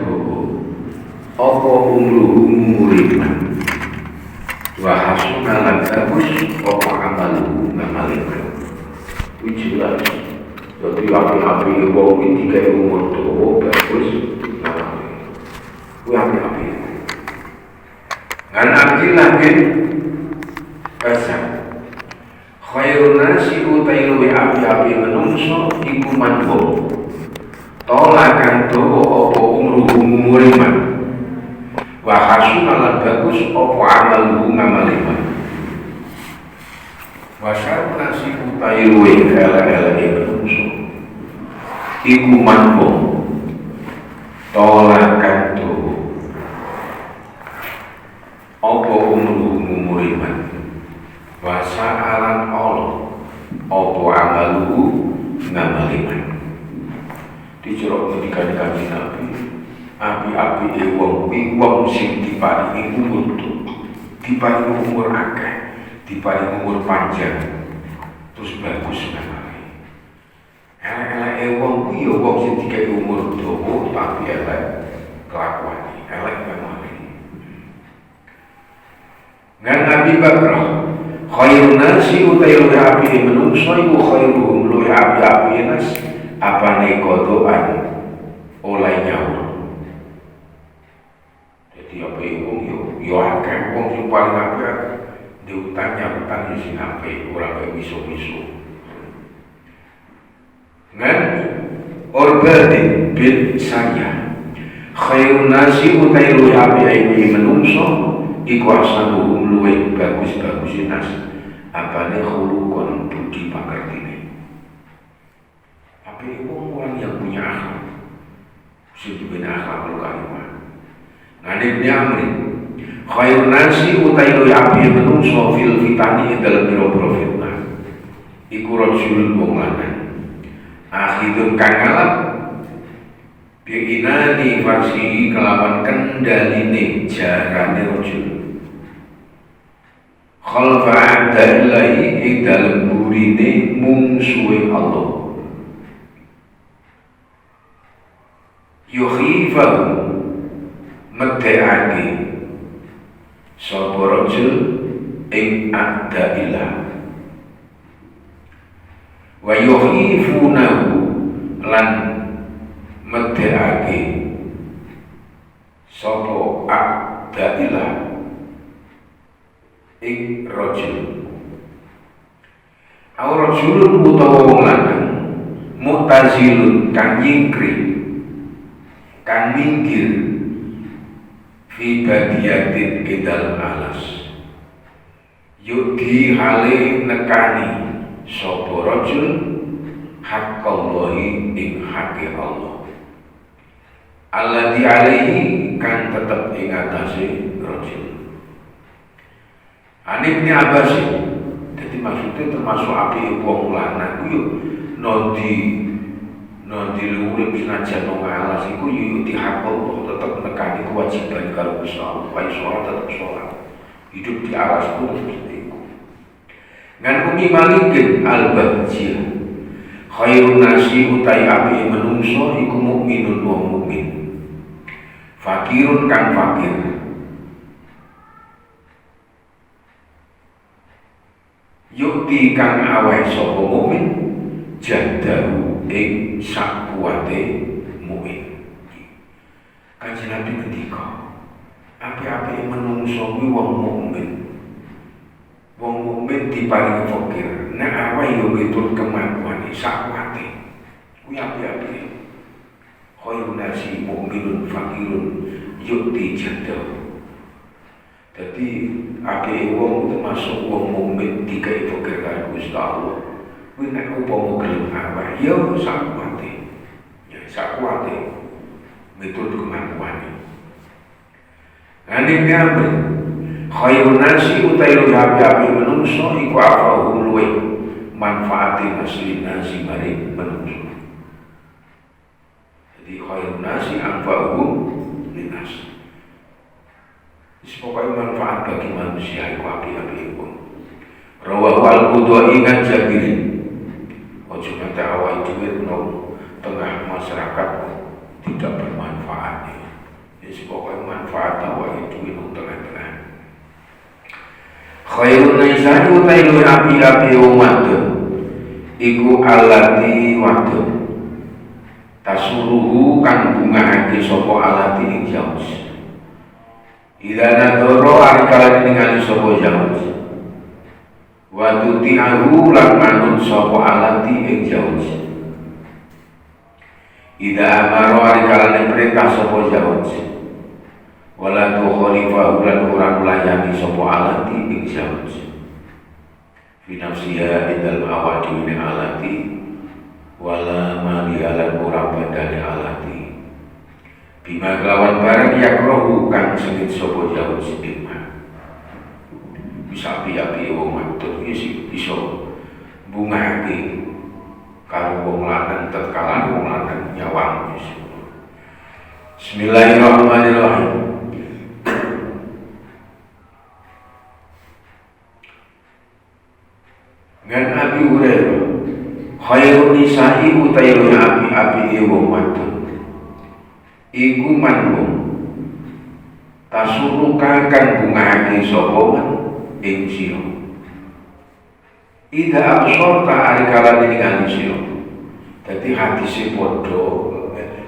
doho apa umuriman wa hasuna lan bagus apa amalu ngamaliman jelas. Jadi api-api wong iki kaya umur doho bagus ngamali kuwi api-api ngan Abdillah bin Asad khairun nasi utai luwe api-api menungso iku manbo tolakan doho apa umuriman wa hasuna lan bagus apa amalu ngamaliman wa syarun nasi utai luwe ele-ele menungso iku manbo tolakan doho apa umuriman wa sa'alan Allah apa amalu ngamaliman dijerok ketika Nabi api-api wong kuwi wong sing diparingi umur diparingi umur akeh diparingi umur panjang terus bagus ngamali elek-elek wong kuwi ya wong sing dikek umur dawa tapi elek kelakuane elek ngamali ngan Nabi Bakar khairun nasi utai luwe api menungso iku khairuhum luwe api-api nas apane kodoan oleh nyawa. Jadi apa wong yo akeh wong sing paling apik diutangnya utang sing apik ora kaya miso-miso. Ngan Urbadin bin Sariyah khairun nasi utai luwe api menungso iku asanuhum luwe bagus-bagus nas apane khulukon budi pakertine tapi orang yang punya akhlak sing akhlakul karimah ngene Ibnu Amr khairun nasi utai luwe api menungso fil fitani dalam biro fitnah iku rajulun wong lanang akhidun kang ngalap biinani fasi kelawan kendaline jarane rajul khalfa adallahi ing dalem burine mungsuhe Allah yuhifahu medheake sapa rajul ing adaillah wa yuhifunahu lan medheake sapa adaillah ing rajul au rajulun utawa wong lanang mu'tazilun kang nyingkri kang minggir fi badiyatin kedal alas yudi hale nekani sapa rajul haqqallahi ing hake Allah alladzi alaihi kan tetep ing atase rajul Ibnu Abbas jadi maksudnya termasuk api wong lanang ku yo nanti urip senajan nang alas iku yo dihapal tetep nekani kewajiban karo Gusti Allah supaya sholat tetep sholat hidup di alas pun seperti itu ngan Umi Malikin al-Bahjiyah khairun nasi utai api menungso iku mukminun wong mukmin fakirun kang fakir yukti kang aweh sapa mukmin jadahu ing sakuwate mukmin. Kanjeng Nabi ngendika, api-api menungso kuwi wong mukmin. Wong mukmin diparingi fakir, nek aweh yo miturut kemampuane sakuwate. Kuwi api-api. Khairun nasi mukminun fakirun yukti jadahu. Jadi api wong termasuk wong mukmin dikai fakir karo Gusti Allah. Kuwi nek upama gelem aweh ya sakuwate. Ya sakuwate miturut kemampuane. Ibnu Amr khairun nasi utai luwe api menungso iku afahum luwe manfaate asli nasi mari menungso. Jadi khairun nasi anfa'uhum linnas. Pokoknya manfaat bagi manusia itu api-api itu. Rawahu al-Qudai ngan Jabirin. Ojo nganti awake dhewe nang tengah masyarakat tidak bermanfaat. Khairun nisa'i utai luwih api-api wong wadon iku alati wadon tasuruhu kang bungahake sapa alati ing jaus. Ida nadoro arikalan ningali sapa jaus. Wa tuti'ahu lan manut sapa alati ing jaus. Ida amaro arikalan perintah sapa jaus. Wala tu khalifah lan ora melayani sapa alati ing jaus. Fi nafsiha idal awadi min alati wala mali alan ora badane alati. Bima kelawan barang yakrohu kang sengit sapa jaus iman. Bisa api-api wong wadon iki iso bungahake karo wong lanang tatkala wong lanang nyawang. Bismillahirrahmanirrahim. Ngan Abi Hurairah khairun nisa'i utawi api-api wong wadon iku manung tasuruka kang bungahake sapa man ing sira. Ida absorta arikala ningali sira. Dadi hadise padha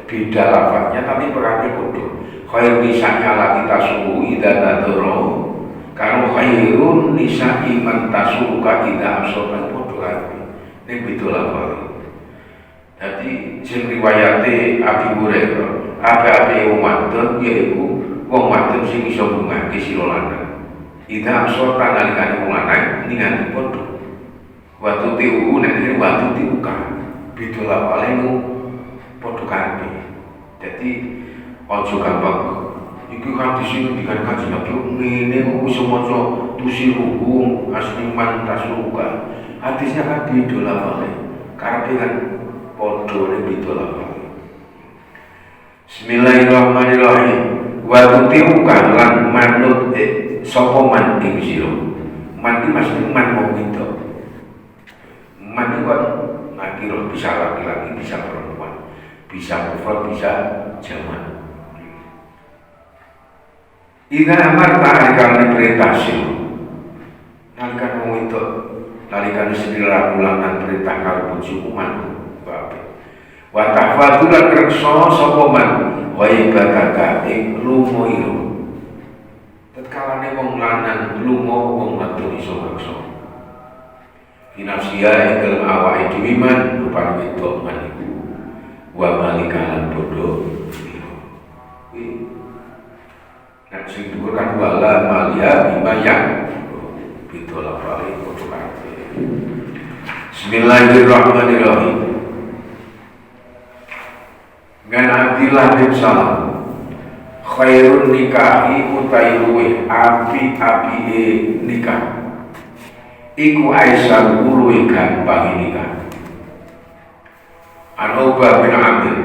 beda lafadznya tapi perannya padha. Khairun nisa'i alati tasuru ida nadoro karo khairun nisa'i man tasuruka ida absorta padha lagi. Ning beda lafadz. Dadi sing riwayate Abi Hurairah api-api wong wadon yaiku wong wadon sing iso bungahke sira lanang. Ida absorta nalikane wong lanang ningali padha. Waktu tiuku nek waktu tiuka beda lafale padha karepe. Dadi aja gampang iki kan disinggung Kanjeng Nabi ngene kok iso maca tusiruhum asli man tasuruka. Hadisnya kan beda lafale. Karepe kan padha nek beda lafale. Bismillahirrahmanirrahim. Wa tutiuka lan manut sapa man ing sira. Man iki mesti man wong itu. Man itu kan ngakiro bisa laki-laki, bisa perempuan, bisa mufrad, bisa jamak. Ida amar ta'arikane perintah sira. Nalikan wong itu, nalikan sendiri lakulan perintah karo bojomu manut. Wa tahfadulan reksa sapa man wa ibadaka ing lunga ira. Tatkalane wong lanang lunga wong wadon iso reksa. Finafsiya ing dalem awake dhewe man rupane wedok man iku wa malikalan bodho ira. Nek sing dhuwur kan wala malia bima yang beda lafale padha karepe. Bismillahirrahmanirrahim. Ngan Abdillah bin Salam khairun nikahi utai luwih api-apike nikah iku Aisyah luwih gampang nikah. An-Ubah bin Amir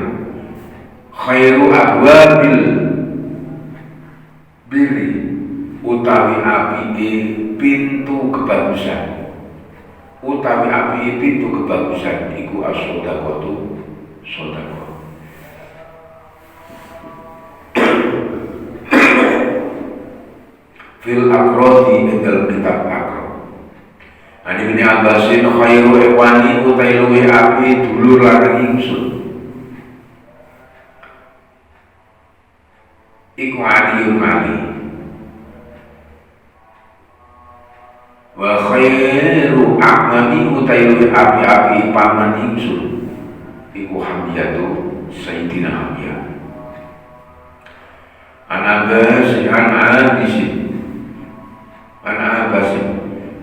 khairu abwabil birri utawi apike pintu kebagusan utawi apike pintu kebagusan iku as-shadaqatu sedekah. Fil akrodi dalam kitab akro. Ani bin Abbasin khairu ikhwani utai luwih api dulur lan ingsun. Iku Aliun Ali. Wa khairu amami utai luwih api paman ingsun. Iku Hamiyatu Sayyidina Hamiyah. An-Abbas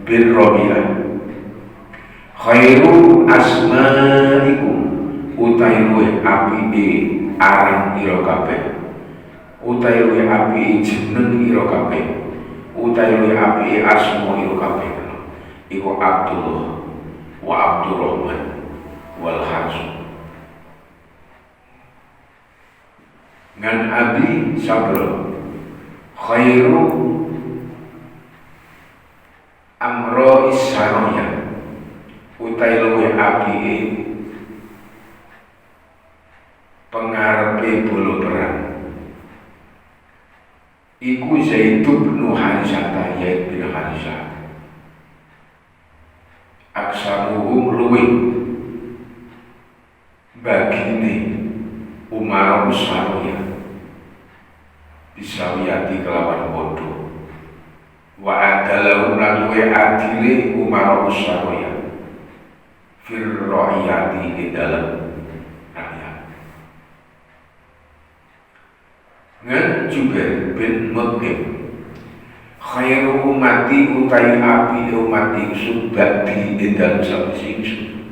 bin Rabi'ah khairu asma'ikum utai luwih apike aran ira kabeh utai luwih apike jeneng ira kabeh utai luwih apike asma ira kabeh iku Abdullah wa Abdurrahman wal Harz. Ngan Abi Sabra khairu amro isharoya utai luwih apike pengarepe bolo perang iku Zaid bin Harisah Zaid bin Harisah aksaruhum luwih bagine umara usaraya bisawiyati kelawan bodoh wa adalahu lan luwih adile umara usaraya fir ra'iyati di dalam rakyat. Ngan Jubair bin Mut'im khairu umati utai api umat ingsun ba'di di dalam sawise ingsun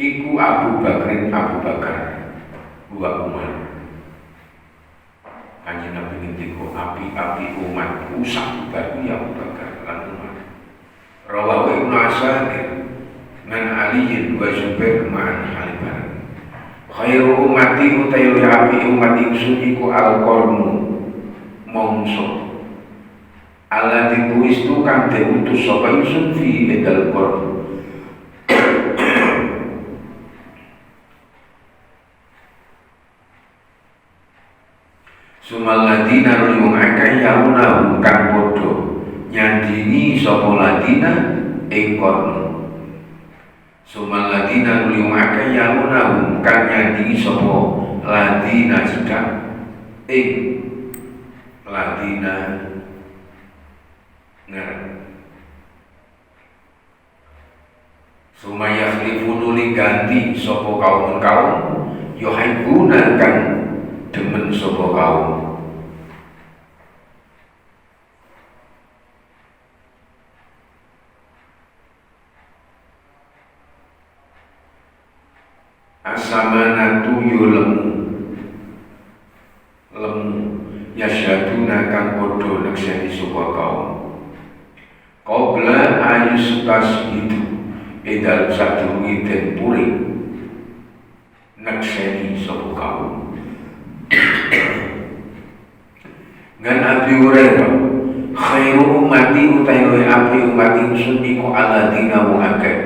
iku Abu Bakar wa Umar. Kanjeng Nabi ngendika api umatku sabubarku ya Abu Bakar lan Umar. Rawahu Ibnu Asakir ngan aliyin wa Zubair ma'an haliban khairu umati utai api umat ingsun iku al-qarnu mongso ala dituistu kang diutus sapa ingsun fi edal qarnu sumal ladina lumung akeh yauna kang padha nyandini sapa ladina ing qarnu sumal ladina lumung akeh yauna kang nyandini sapa ladina sedang ing ladina ngarep sumaya khilifunu ganti sapa kaum yuhibbuna kang demen sapa kaum asamanatu lemu yasyaduna kang padha nekseni sapa kaum qabla ayustas itu edal sadurunge den puring nekseni sapa kaum. Ngan Abi Hurairah khairu ummati utawi api umat ingsun iku aladina wong akeh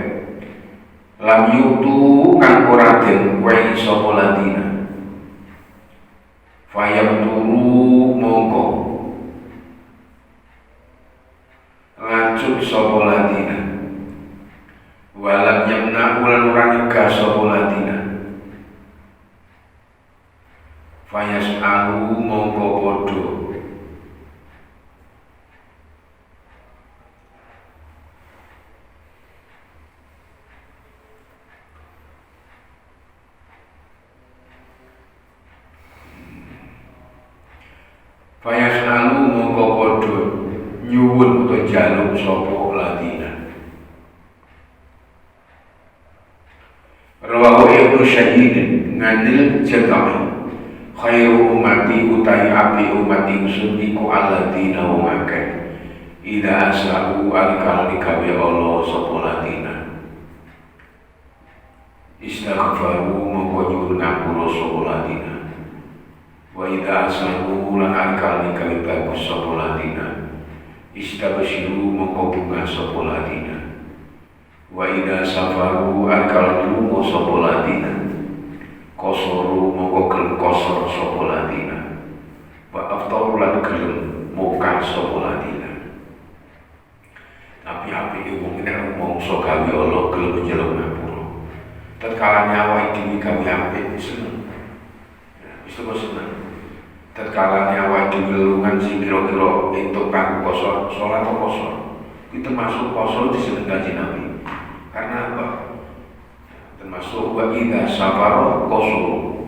lam yutu kang ora den wehi sapa ladina fayam turu mongko lanjut sapa ladina walam yamna ulan ora nyegah sapa ladina fayas alu mongko podo fayas alu mongko podo nyuwun utawa jaluk sapa ladina. Rawahu Ibnu Syahid nganil jatahi khairu umati utai api umat ingsun iku aladina wong akeh ida asahu alikal dikawe Allah sapa ladina istaghfaru mongko nyuwun ngapura sapa ladina wa ida asahu lan alikal dikawe bagus sapa ladina istabshiru mongko bunga sapa ladina wa ida safaru alikal lunga sapa ladina kosoru mongko gelem kosor sapa ladina wa aftaru lan gelem muka sapa ladina. Tapi api wong nek mongso gawe Allah gelem njeluk ngapura tatkala nyawa iki gawe apik seneng wis kok seneng tatkala nyawa iki lelungan sing kira-kira entuk kanggo poso salat atau poso itu termasuk poso diseneng Kanjeng Nabi karena apa? Termasuk wa idza safara qasuru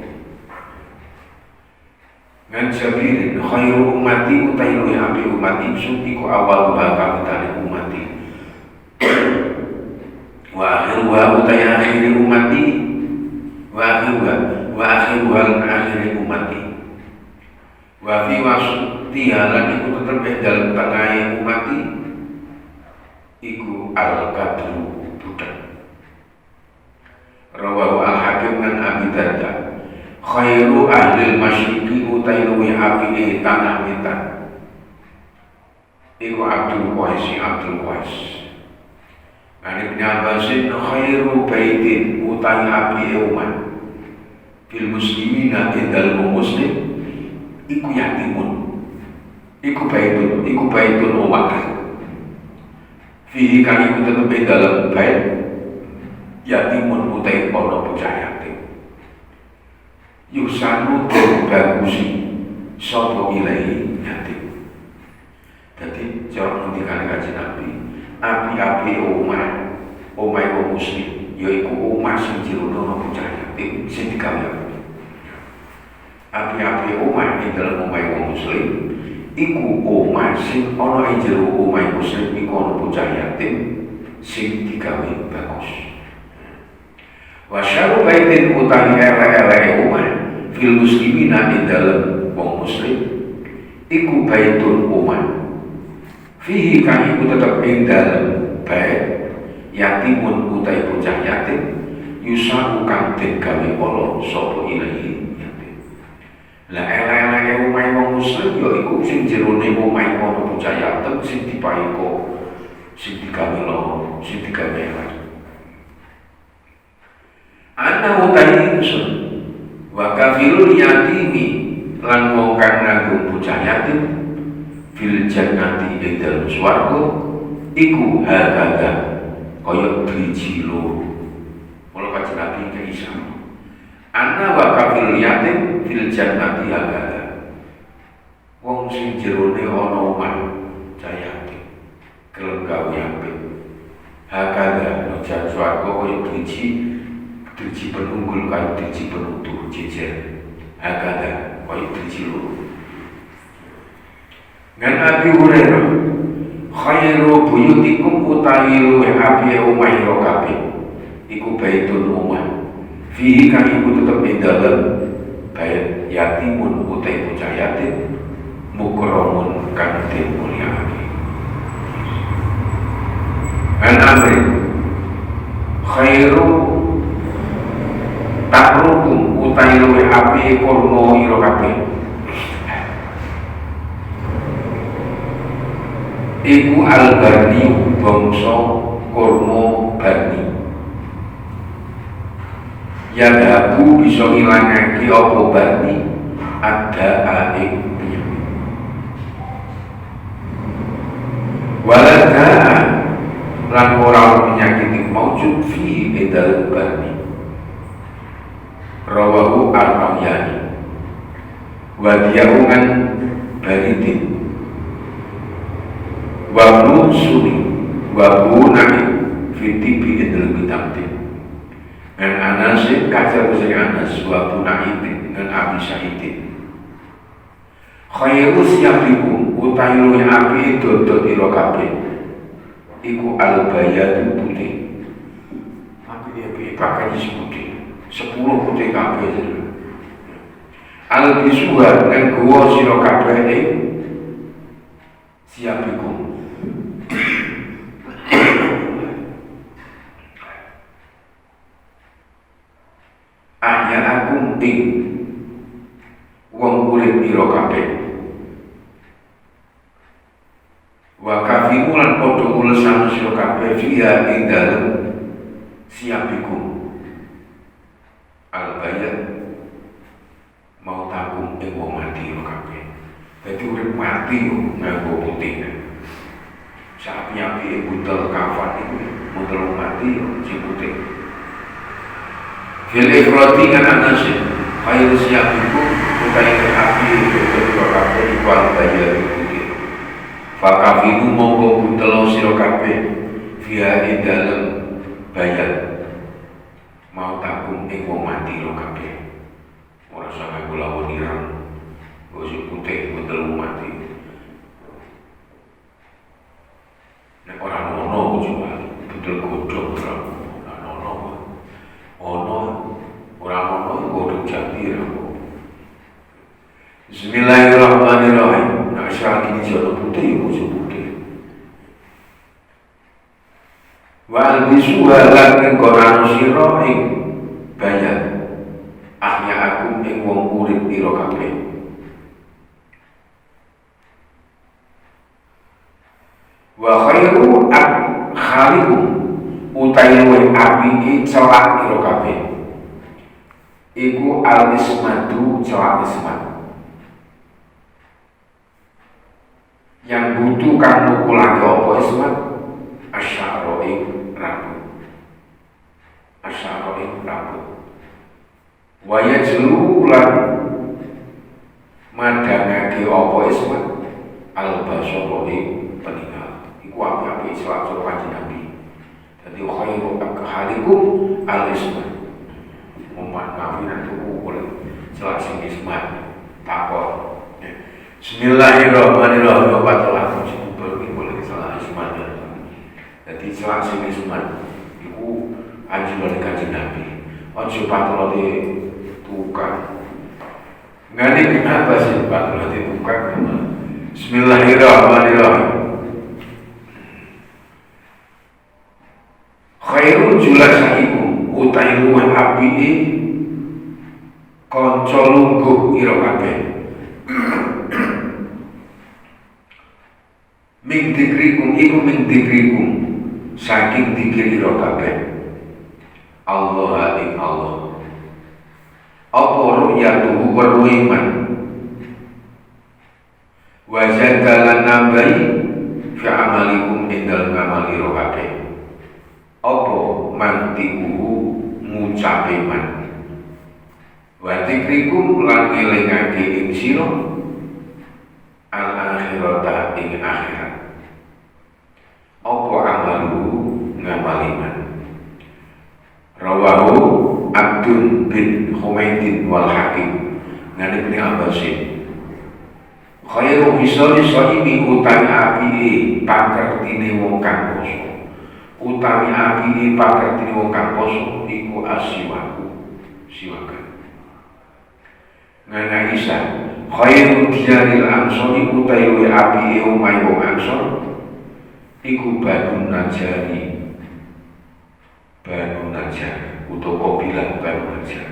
ngan Jabirin khairu ummati utawi api umat ingsun iku awal bakal umati wa akhiru utawi akhir umati wa akhiru akhir umati wa fi wasutiha lan iku tetep dalam tengah umati iku al-qadru budak. Rawahu al-Hakim dan Abi Darda khairu ahlil masyriqi utai luwi apike tanah wetan iku Abdul Qais Ibn Abbasin khairu baitin utai apike umat fil muslimina indal muslim iku yatimun iku baitun umat fihi kang iku tetep ing dalem bait yatimun utai ana bocah yatim yusanu den bagusi sapa ilahi yatim. Dadi cara ngendikane Kanjeng Nabi api-api omah wong muslim yaiku omah sing jerone ana bocah yatim sing digawe api-api omah ing dalem omah wong muslim iku omah sing ana ing jero omah muslim iku ana bocah yatim sing digawe bagus. Wa syaru baitin utawi ele-ele omah fil muslimina ing dalem wong muslim iku baitun omah fihi kang iku tetep ing dalem bait yatimun utai bocah yatim yusaku kang den gawe ala sapa ilahi. Lah ele-ele omahe wong muslim ya iku sing jerone omahe ana bocah yatim sing dipaiko sing digawe lho sing digawe elek. Ana utai ingsun wa kafirul yatimi lan wong kang nanggung bocah yatim fil jannati ing dalem swarga iku hakada kaya driji loro. Mula Kanjeng Nabi keisa ana wa kafirul yatim fil jannati hakada wong sing jerone ana omah cayati kelem gawe apik hakada jan swarga kaya driji penunggul kaya driji penutuh jejer hakada kaya driji loro. Ngan Abi Hurairah khairu buyutikum utawi luwih apike omah ira kabeh iku baitun omah fihi kang iku tetep ing dalem bait yatimun utai bocah yatim mukramun kang den mulyakake. An amri khairu takrukum utai luwih apike kurma ira kabeh iku al-barni bangsa kurma barni yadhabu bisa ngilangake apa barni ada ing penyakit walada lan ora penyakit yang maujud fi edal barni rawahu al-Amyani wa diyaungan baridin wa nusuni wa bunai fitibi edal bidamtin dan Anasin kaca besar Anas wa bunai dengan Abi Sa'idin khairu siyabikum utai luwih api dodot ira kabeh iku al-bayadu putih api pakai putih 10 putih kabeh al-bisuha dan gua sira kabeh ing siyabikum ahya akum ing wong urip ira kabeh wa kafimu lan padha ulesan sira kabeh fiha ing dalem siapikum al-bayat mau takum ing wong mati ira kabeh. Dadi urip mati nganggo putih. Sapi-api buntel kafan iku buntel mati sing putih. Fil ifrati kan anasih khairu siapikum utai api ira kabeh iku al-bayat putih. Fakafimu mongko buntelo sira kabeh via ing dalem bayat mau takum ing wong mati ira kabeh ora sampe kula wonirang wis putih buntel mati nek ora ono coba buntel godhong ora ono godhong jati ora. Bismillahirrahmanirrahim. Nah, syarah ini jodoh putih, musuh putih. Wal bisuha lan nggonano sira ing bayat. Ahya aku ing wong urip ira kabeh. Wa khairu khalikum utawi luwih apike celak ira kabeh. Iku al-ismatu celak ismat. Yang butuh kan nukulake apa ismat asy'ara ing rambut. Asy'ara ing rambut. Wa yajlu lan madangake apa ismat al-basara ing peninggal. Iku api-api Islam sura Kanjeng Nabi. Dadi khairu akhalikum al-ismat. Umat kafiran itu boleh salah sing ismat takon. Bismillahirrahmanirrahim. Patulah sebut boleh salah ismat. Jadi salah sing ismat iku anjuran Kanjeng Nabi. Ojo patulah di tukang. Ngene kenapa sih patulah di tukang? Bismillahirrahmanirrahim. Khairul julasaikum utai luwih apike kanca lungguh ira kabeh. Min dikrikum iku min dikrikum saking dikir ira kabeh. Allah ing Allah. Apa ru'yatuhu wa iman. Wa jadalan nambai fi amalikum indal ngamal ira kabeh. Apa mantiku ngucape man. Wa dzikrikum lan ngelingake ing sira al akhirata ing akhirat. Apa amalu ngamaliman. Rawahu Abdun bin Humaydin wal Hakim ngene Ibnu Abbas. Khairu hisali sahibi utawi apike pakertine wong kang poso. Utawi apike pakertine wong kang poso iku asiwaku siwakan. Ngene Isa khairu diyaril ansori utawi apike omahe wong ansor iku Banu Najjar utawa kabilah Banu Najjar.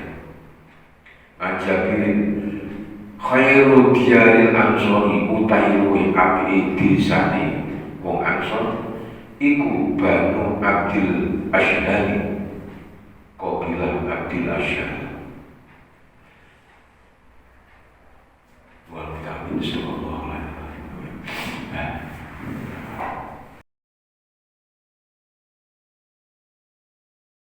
Anjabirin khairu diyaril ansori utawi luwih apike desane wong ansor iku Banu Abdil Asyhari kabilah Abdil Asyhari. Wal kitabil